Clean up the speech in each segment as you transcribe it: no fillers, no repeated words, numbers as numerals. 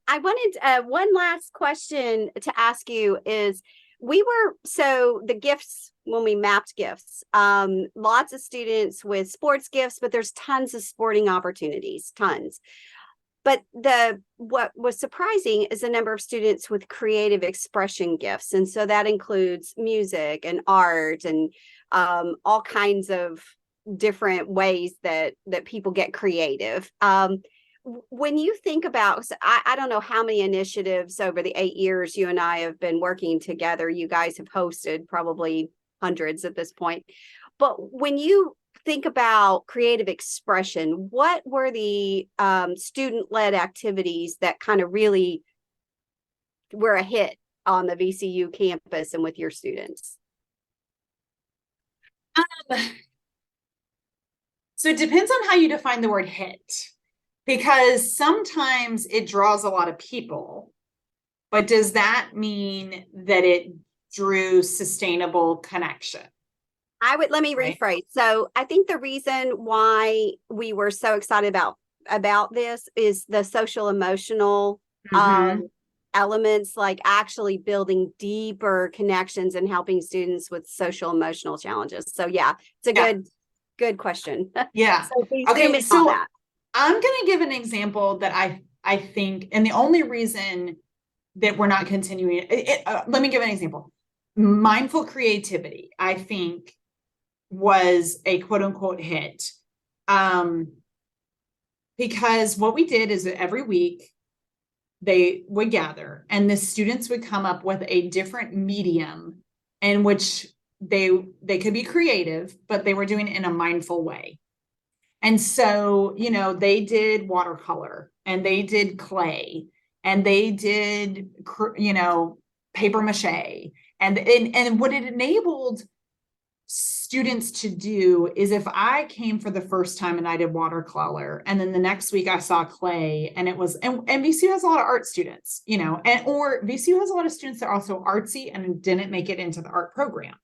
I wanted one last question to ask you is so the gifts when we mapped gifts, lots of students with sports gifts, but there's tons of sporting opportunities, tons. But what was surprising is the number of students with creative expression gifts. And so that includes music and art and all kinds of different ways that people get creative. When you think about, so I don't know how many initiatives over the 8 years you and I have been working together, you guys have hosted probably hundreds at this point. But when you think about creative expression, what were the student-led activities that kind of really were a hit on the VCU campus and with your students? So it depends on how you define the word hit, because sometimes it draws a lot of people, but does that mean that it drew sustainable connection? Let me rephrase. So I think the reason why we were so excited about this is the social emotional elements, like actually building deeper connections and helping students with social emotional challenges. So yeah, it's a good question. Yeah. So please okay. So that. I'm going to give an example that I think, and the only reason that we're not continuing let me give an example. Mindful creativity, I think, was a quote unquote hit. Because what we did is that every week they would gather and the students would come up with a different medium in which they could be creative, but they were doing it in a mindful way. And so, they did watercolor and they did clay and they did, paper mache. And what it enabled students to do is, if I came for the first time and I did watercolor, and then the next week I saw clay, and it was, and VCU has a lot of art students, or VCU has a lot of students that are also artsy and didn't make it into the art program,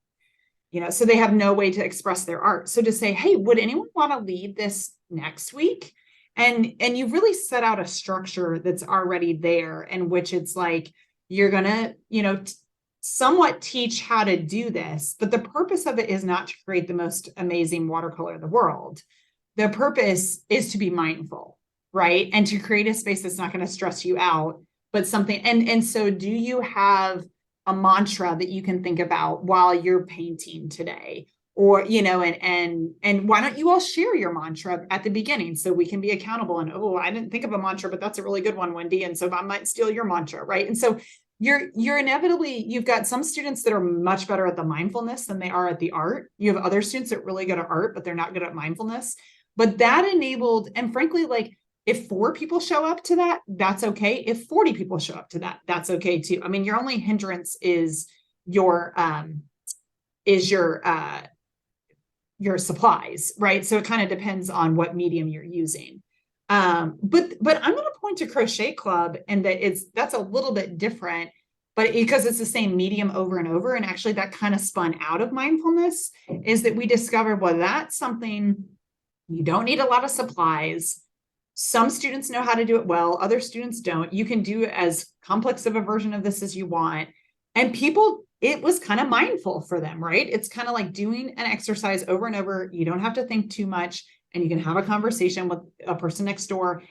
so they have no way to express their art. So to say, hey, would anyone want to lead this next week? And you really set out a structure that's already there, in which it's like, you're gonna, somewhat teach how to do this, but the purpose of it is not to create the most amazing watercolor in the world. The purpose is to be mindful, right? And to create a space that's not going to stress you out, but something. And so do you have a mantra that you can think about while you're painting today? Or, and why don't you all share your mantra at the beginning so we can be accountable? And, oh, I didn't think of a mantra, but that's a really good one, Wendy. And so I might steal your mantra, right? And so you're inevitably, you've got some students that are much better at the mindfulness than they are at the art. You have other students that are really good at art, but they're not good at mindfulness. But that enabled, and frankly, like, if 4 people show up to that, that's okay. If 40 people show up to that, that's okay too. I mean, your only hindrance is your supplies, right? So it kind of depends on what medium you're using. But I'm going to point to Crochet Club, and that's a little bit different, but because it's the same medium over and over. And actually that kind of spun out of mindfulness, is that we discovered, well, that's something you don't need a lot of supplies. Some students know how to do it well, other students don't. You can do as complex of a version of this as you want. And it was kind of mindful for them, right? It's kind of like doing an exercise over and over. You don't have to think too much, and you can have a conversation with a person next door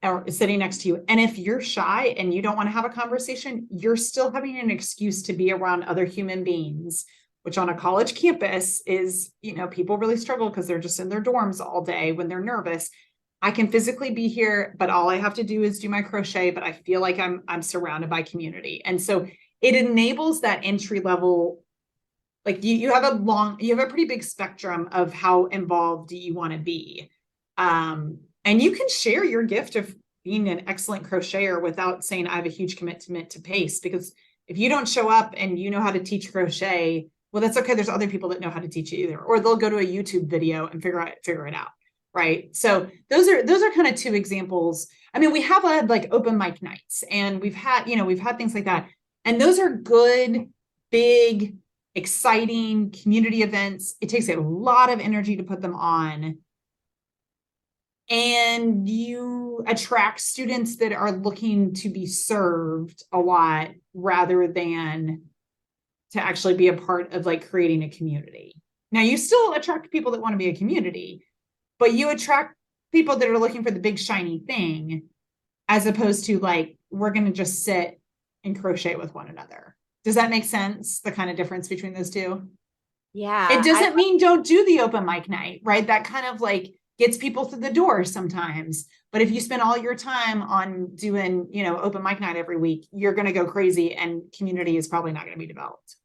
or sitting next to you. And if you're shy and you don't want to have a conversation, you're still having an excuse to be around other human beings, which on a college campus is, people really struggle because they're just in their dorms all day when they're nervous. I can physically be here, but all I have to do is do my crochet, but I feel like I'm surrounded by community. And so it enables that entry level, like you have a pretty big spectrum of how involved you want to be. And you can share your gift of being an excellent crocheter without saying I have a huge commitment to pace, because if you don't show up and you know how to teach crochet, well, that's okay. There's other people that know how to teach it either, or they'll go to a YouTube video and figure it out. Right. So those are kind of 2 examples. I mean, we have like open mic nights, and we've had things like that. And those are good, big, exciting community events. It takes a lot of energy to put them on. and you attract students that are looking to be served a lot rather than to actually be a part of like creating a community. Now you still attract people that want to be a community, but you attract people that are looking for the big shiny thing as opposed to like, we're going to just sit and crochet with one another. Does that make sense? The kind of difference between those two? It Yeah, doesn't mean don't do the open mic night, right? That kind of like gets people through the door sometimes. But if you spend all your time on doing, you know, open mic night every week, you're going to go crazy and community is probably not going to be developed.